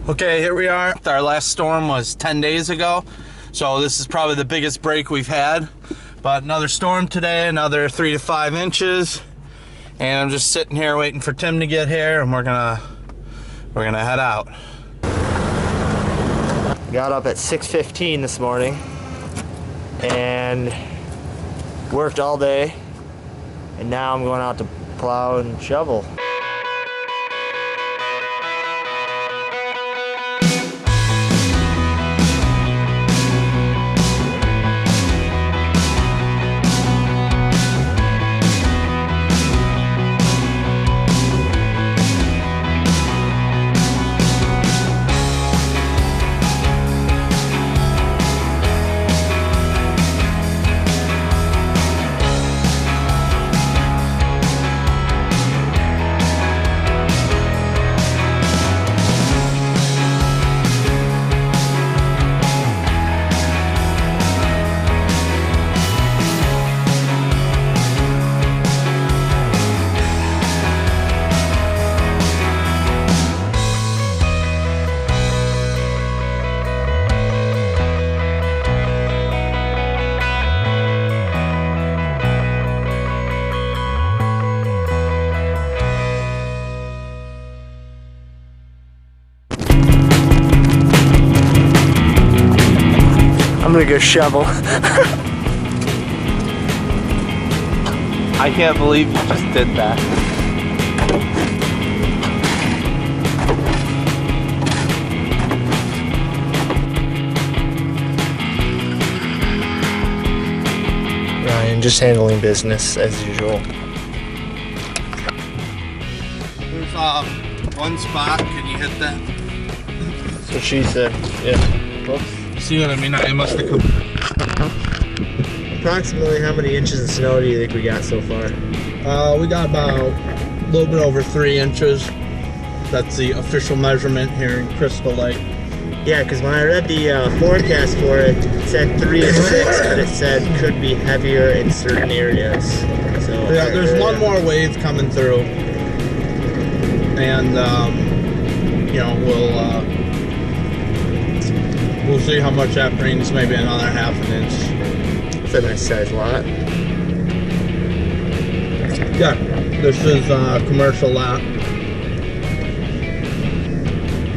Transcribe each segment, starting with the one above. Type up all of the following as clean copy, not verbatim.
Okay, here we are. Our last storm was 10 days ago, so this is probably the biggest break we've had. But another storm today, another 3 to 5 inches, and I'm just sitting here waiting for Tim to get here, and we're gonna head out. Got up at 6:15 this morning and worked all day, and now I'm going out to plow and shovel. I'm gonna go shovel. I can't believe you just did that. Ryan, just handling business as usual. There's one spot. Can you hit that? That's what she said. Yeah. Whoops. See what I mean? I must have come. Approximately how many inches of snow do you think we got so far? We got about a little bit over 3 inches. That's the official measurement here in Crystal Lake. Yeah, because when I read the forecast for it, it said 3 to 6, but it said could be heavier in certain areas. So yeah, there's one more wave coming through, and you know, we'll see how much that brings. Maybe another ½ an inch. It's a nice size lot. Yeah, this is a commercial lot.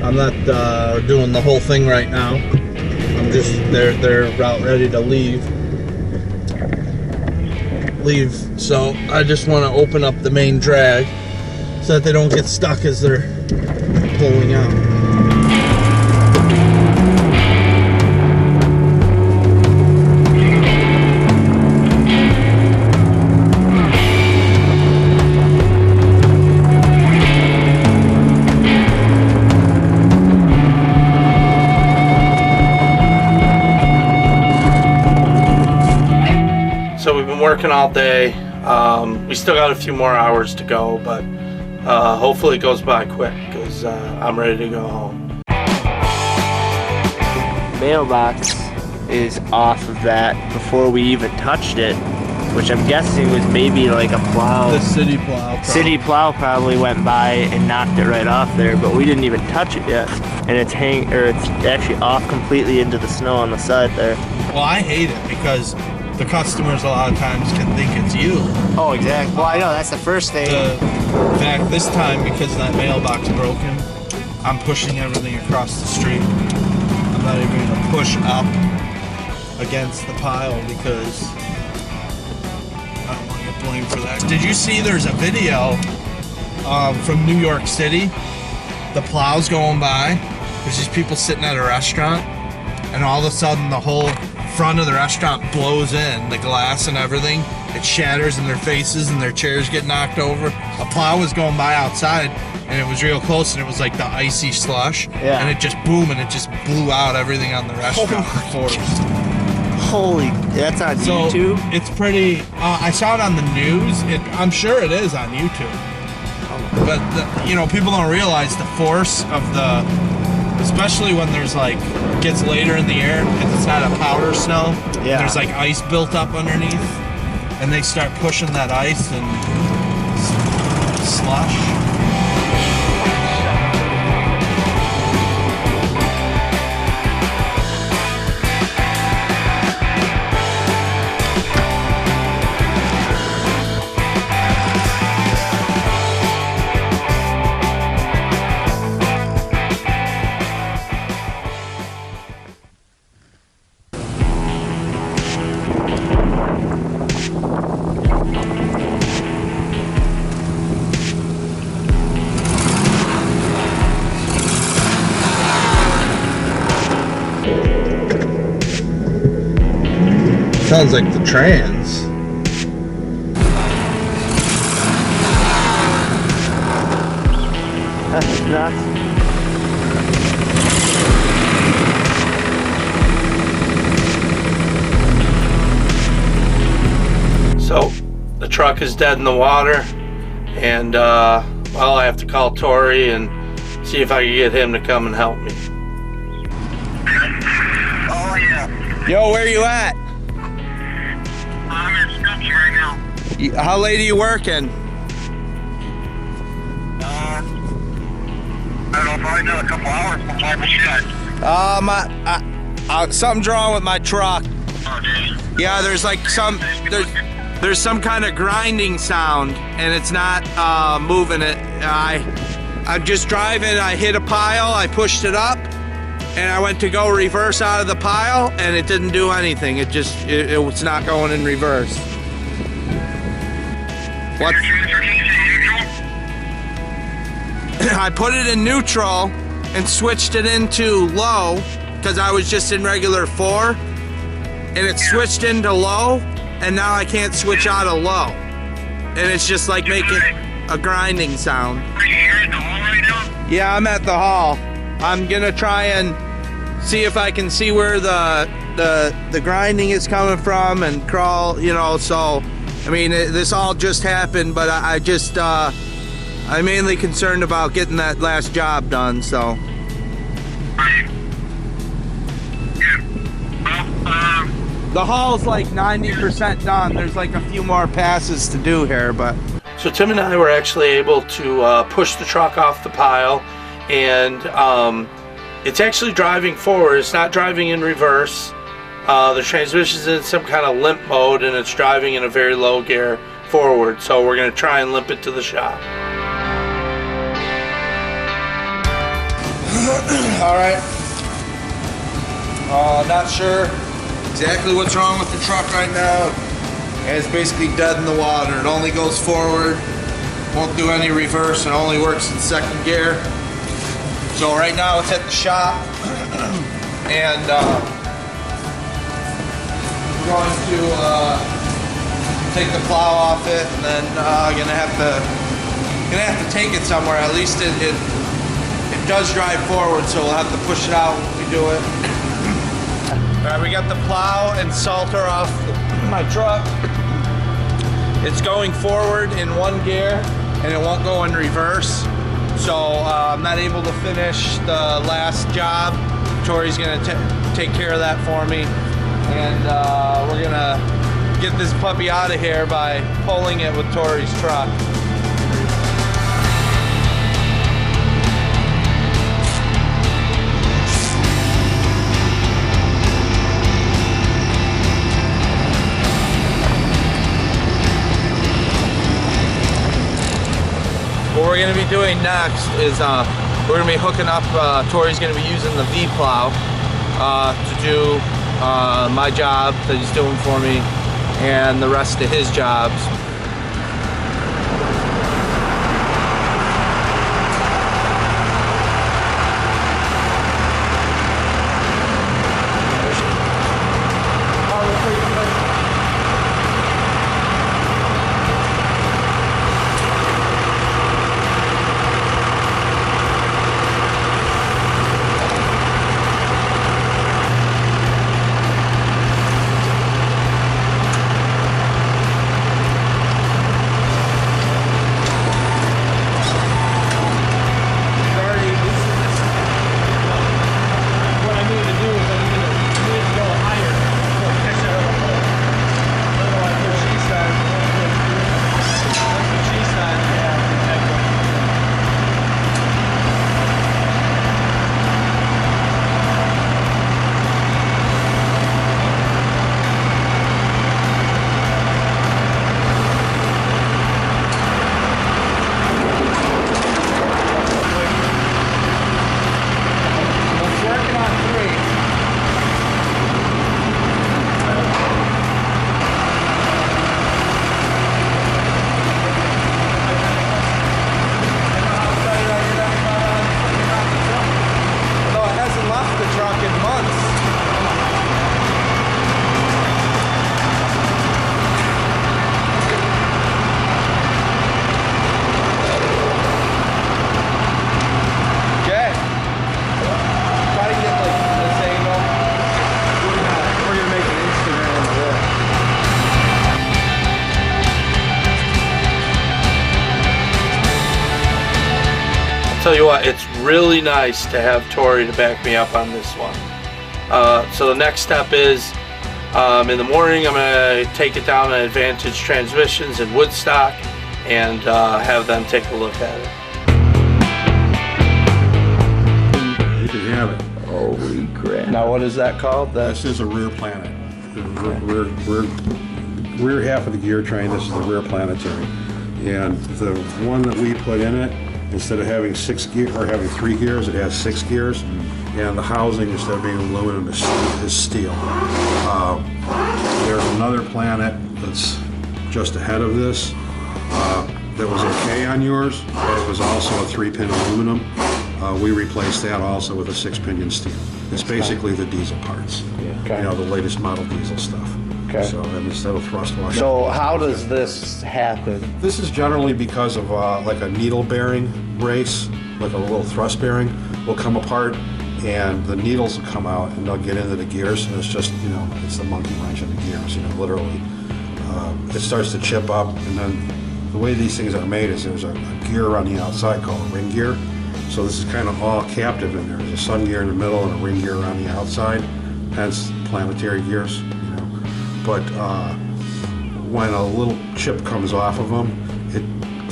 I'm not doing the whole thing right now. I'm just they're about ready to leave. So I just want to open up the main drag so that they don't get stuck as they're pulling out. So we've been working all day. We still got a few more hours to go, but hopefully it goes by quick because I'm ready to go home. Mailbox is off of that before we even touched it, which I'm guessing was maybe like a plow. The city plow. Probably. City plow probably went by and knocked it right off there, but we didn't even touch it yet. And it's actually off completely into the snow on the side there. Well, I hate it because the customers a lot of times can think it's you. Oh, exactly. Well, I know, that's the first thing. In fact, this time, because that mailbox broken, I'm pushing everything across the street. I'm not even going to push up against the pile because I don't want to get blamed for that. Did you see there's a video from New York City? The plow's going by. There's these people sitting at a restaurant, and all of a sudden the whole front of the restaurant blows in, the glass and everything. It shatters in their faces and their chairs get knocked over. A plow was going by outside and it was real close, and it was like the icy slush. Yeah. And it just boom, and it just blew out everything on the restaurant floors. Holy, that's on YouTube? It's pretty, I saw it on the news. I'm sure it is on YouTube. But, you know, people don't realize the force of the, especially when there's like, gets later in the year, because it's not a powder snow. Yeah. There's like ice built up underneath, and they start pushing that ice and slush. sounds like the trans. That's nuts. So the truck is dead in the water, and well, I have to call Torrey and see if I can get him to come and help me. Oh, yeah. Yo, where you at? I'm in Snooki right now. How late are you working? I don't know, probably another couple hours before we shut. Something's wrong with my truck. Oh, dude. Yeah, there's like there's some kind of grinding sound, and it's not moving it. I'm just driving, I hit a pile, I pushed it up, and I went to go reverse out of the pile, and it didn't do anything. It's not going in reverse. What? Your transfer case in neutral? I put it in neutral and switched it into low, because I was just in regular 4, and it switched into low, and now I can't switch out of low. And it's just like making a grinding sound. Are you here at the hall right now? Yeah, I'm at the hall. I'm gonna try and see if I can see where the grinding is coming from and crawl, you know. So I mean, this all just happened, but I'm mainly concerned about getting that last job done, so. Right. Yeah. Well, The hall's like 90% done. There's like a few more passes to do here, but. So Tim and I were actually able to push the truck off the pile, and it's actually driving forward. It's not driving in reverse. The transmission's in some kind of limp mode, and it's driving in a very low gear forward. So we're gonna try and limp it to the shop. All right. Not sure exactly what's wrong with the truck right now. And it's basically dead in the water. It only goes forward, won't do any reverse, and only works in second gear. So right now it's at the shop, and we're going to take the plow off it, and then gonna have to take it somewhere. At least it does drive forward, so we'll have to push it out when we do it. All right, we got the plow and salter off my truck. It's going forward in 1 gear, and it won't go in reverse. So I'm not able to finish the last job. Torrey's gonna take care of that for me, and we're gonna get this puppy out of here by pulling it with Torrey's truck. What we're going to be doing next is we're going to be hooking up, Torrey's going to be using the V-plow to do my job that he's doing for me and the rest of his jobs. tell you what, it's really nice to have Torrey to back me up on this one. So the next step is, in the morning, I'm going to take it down to Advantage Transmissions in Woodstock and have them take a look at it. You can have it. Holy crap. Now, what is that called? This is a rear planet. The rear half of the gear train, this is the rear planetary. And the one that we put in it, instead of having 6 gear or having 3 gears, it has 6 gears. And the housing, instead of being aluminum, is steel. There's another planet that's just ahead of this that was okay on yours, but it was also a 3-pin aluminum. We replaced that also with a 6-pinion steel. It's basically the diesel parts. Okay. You know, the latest model diesel stuff. Okay. So, and instead of thrust washer. So how does this happen? This is generally because of like a needle bearing race, like a little thrust bearing will come apart, and the needles will come out and they'll get into the gears, and it's just, you know, it's the monkey wrench in the gears, you know, literally. It starts to chip up, and then the way these things are made is there's a gear on the outside called a ring gear. So this is kind of all captive in there. There's a sun gear in the middle and a ring gear on the outside, hence planetary gears, you know. But when a little chip comes off of them, it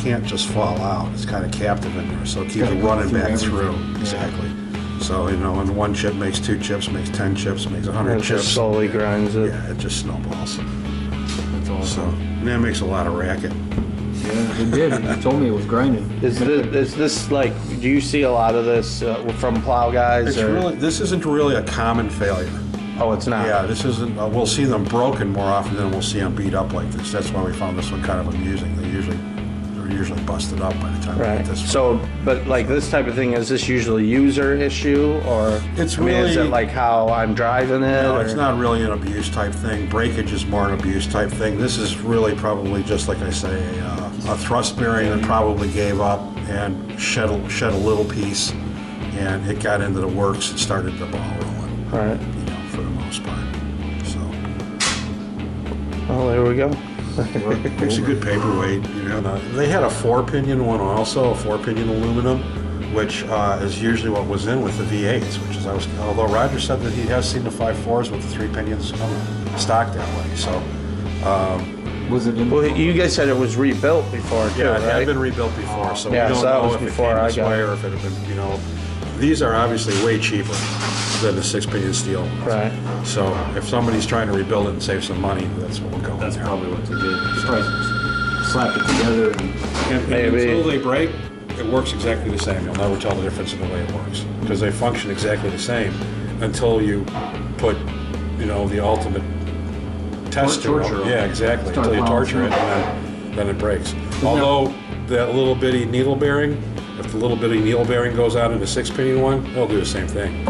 can't just fall out. It's kind of captive in there, so it keeps it running back through. Exactly. So, you know, when one chip makes 2 chips, makes 10 chips, makes 100 It chips. just slowly grinds it. Yeah, it just snowballs. That's awesome. So, and that makes a lot of racket. Yeah, it did. You told me it was grinding. Is this like, do you see a lot of this from plow guys? It's or? really, this isn't really a common failure. Oh, it's not? Yeah, this isn't, we'll see them broken more often than we'll see them beat up like this. That's why we found this one kind of amusing. They're usually busted up by the time we Right. get this one. So, but like this type of thing, is this usually user issue, or It's I mean, is it really- like how I'm driving it? No, or- it's not really an abuse type thing. Breakage is more an abuse type thing. This is really probably just, like I say, a thrust bearing that probably gave up and shed a little piece, and it got into the works and started the ball rolling. Right. You know, for the most part. So Oh, there we go. it's a good paperweight. You know, they had a 4-pinion one also, a 4-pinion aluminum, which is usually what was in with the V8s. Which is although Roger said that he has seen the 5.4s with the 3 pinions coming stock that way. So. Was it in? Well, you guys said it was rebuilt before too, Yeah, it right? had been rebuilt before, so Yeah, we don't so that know was if it before came I this got way it. or if it had been, you know, these are obviously way cheaper than the 6-pinion steel ones. Right. So if somebody's trying to rebuild it and save some money, that's what we'll go That's with. probably what they did. Probably slapped it together and Maybe. Until they break, it works exactly the same. You'll never tell the difference in the way it works because they function exactly the same until you put, you know, the ultimate tester. Torture Yeah, exactly. Start Until you torture it, bouncing. and then it breaks. Although that little bitty needle bearing, if the little bitty needle bearing goes out in the 6-pinion one, it'll do the same thing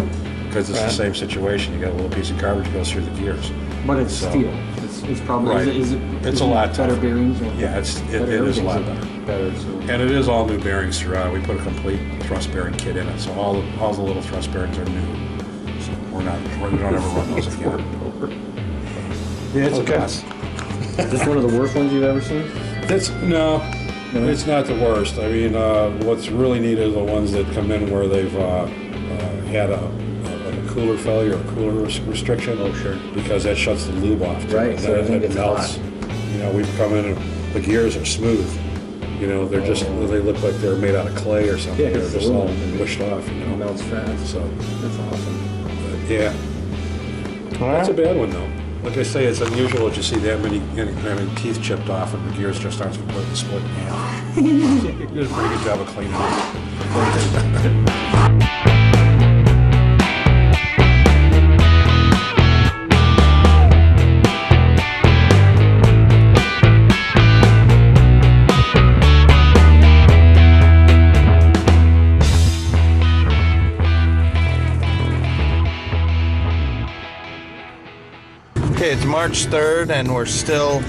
because it's the same situation. You got a little piece of garbage goes through the gears. but it's So- steel. It's probably Right. Is it It's is a it lot better tougher. bearings. Or Yeah, it is a everything's lot better. So And it is all new bearings throughout. We put a complete thrust bearing kit in it, so all the little thrust bearings are new. So we don't ever run those again. Yeah, it's Okay. a mess. is this one of the worst ones you've ever seen? No, it's not the worst. I mean, what's really neat are the ones that come in where they've had a cooler failure or cooler restriction. Oh, sure. Because that shuts the lube off. too. Right, And so then everything it gets melts. hot. You know, we've come in and the gears are smooth. You know, they're just, they look like they're made out of clay or something. Yeah, They're it's just all aluminum. pushed off, you It know. melts fast. So, That's awesome. yeah. All That's a right. bad one, though. Like I say, it's unusual that you see that many teeth chipped off and the gears just aren't completely split in half. You did a pretty good job of cleaning it. Okay, it's March 3rd and we're still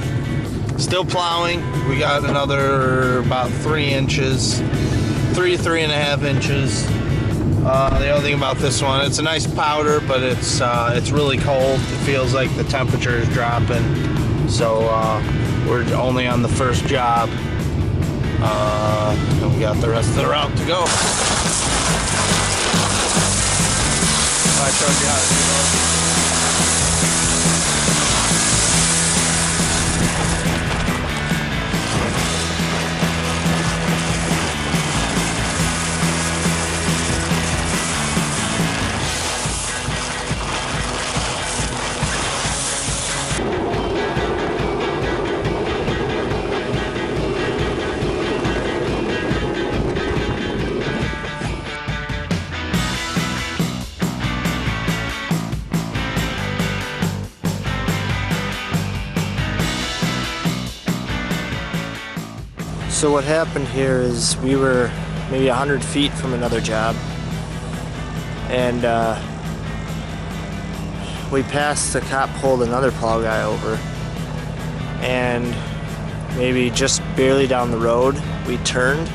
plowing. We got another about 3 inches, 3.5 inches. The other thing about this one, it's a nice powder, but it's really cold. It feels like the temperature is dropping. So we're only on the first job. And we got the rest of the route to go. I showed you how to do those. So what happened here is we were maybe 100 feet from another job, and we passed the cop pulled another plow guy over, and maybe just barely down the road we turned,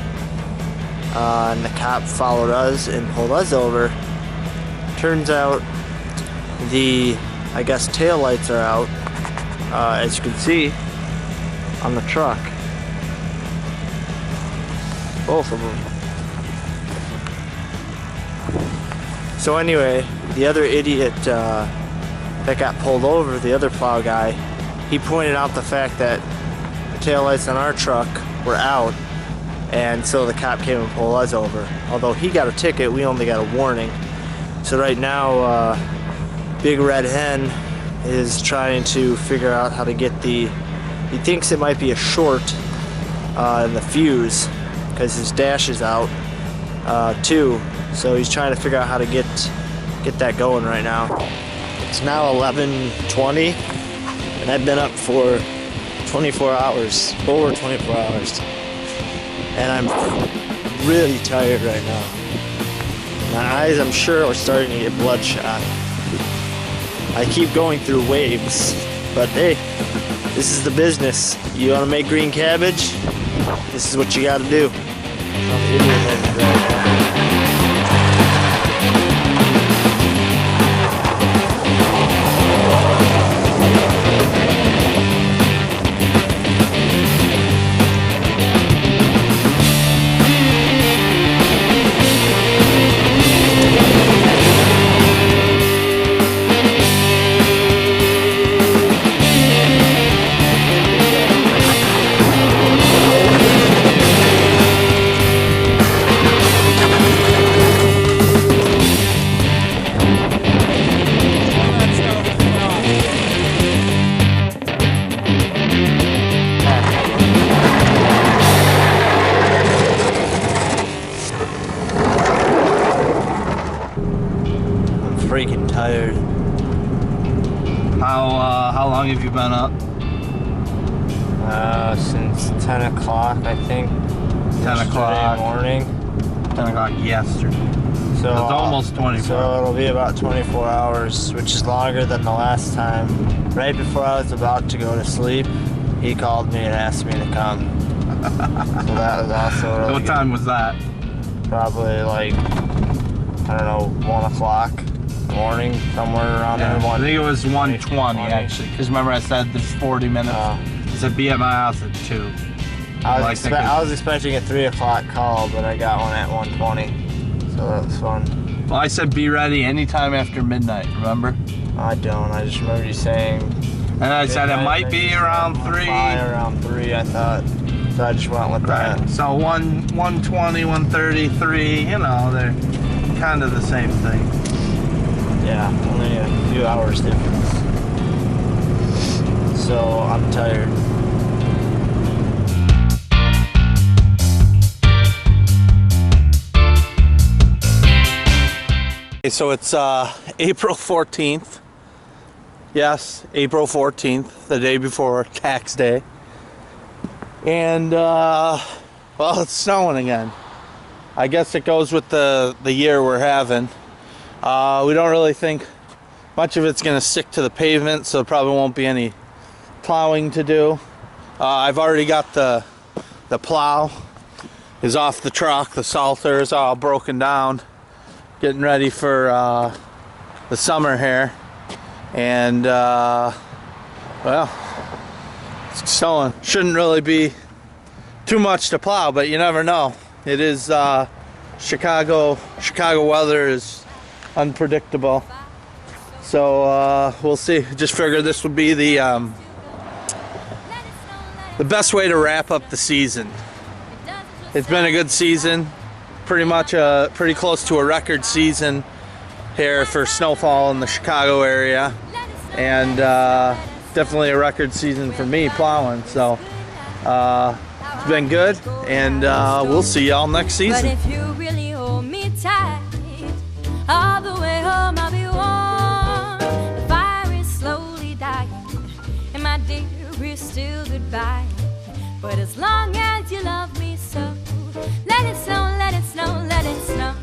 and the cop followed us and pulled us over. Turns out the, I guess, tail lights are out, as you can see on the truck. Both of them. So anyway, the other idiot that got pulled over, the other plow guy, he pointed out the fact that the taillights on our truck were out, and so the cop came and pulled us over. Although he got a ticket, we only got a warning. So right now, Big Red Hen is trying to figure out how to get he thinks it might be a short in the fuse, because his dash is out too, so he's trying to figure out how to get that going right now. It's now 11:20, and I've been up for 24 hours, over 24 hours, and I'm really tired right now. My eyes, I'm sure, are starting to get bloodshot. I keep going through waves, but hey, this is the business. You want to make green cabbage? This is what you got to do. Freaking tired. How long have you been up? Since 10 o'clock, I think. 10 o'clock morning. 10 o'clock yesterday. So it's almost 24. So it'll be about 24 hours, which is longer than the last time. Right before I was about to go to sleep, he called me and asked me to come. So that was also really What time was that? Probably like, I don't know, 1 o'clock. Morning, somewhere around there. I think it was 1:20 actually, because remember I said there's 40 minutes. I said be at my house at 2. I was expecting a 3 o'clock call, but I got one at 1:20, so that was fun. Well, I said be ready anytime after midnight, remember? I don't, I just remember you saying. And I said it might be around 3. Around 3, I thought. So I just went with that. So 1:20, 1:30, 3, you know, they're kind of the same thing. Yeah, only a few hours difference. So I'm tired. Okay, so it's April 14th. Yes, April 14th, the day before tax day. And, well, it's snowing again. I guess it goes with the year we're having. We don't really think much of it's going to stick to the pavement, so there probably won't be any plowing to do. I've already got the plow is off the truck. The salter is all broken down, getting ready for the summer here. And, well, it's snowing. Shouldn't really be too much to plow, but you never know. It is Chicago weather is unpredictable. So we'll see. Just figured this would be the best way to wrap up the season. It's been a good season, pretty close to a record season here for snowfall in the Chicago area, and definitely a record season for me plowing. So it's been good, and we'll see y'all next season. But if you really hold me tight, all the way home I'll be warm. The fire is slowly dying, and my dear, we're still goodbye. But as long as you love me so, let it snow, let it snow, let it snow.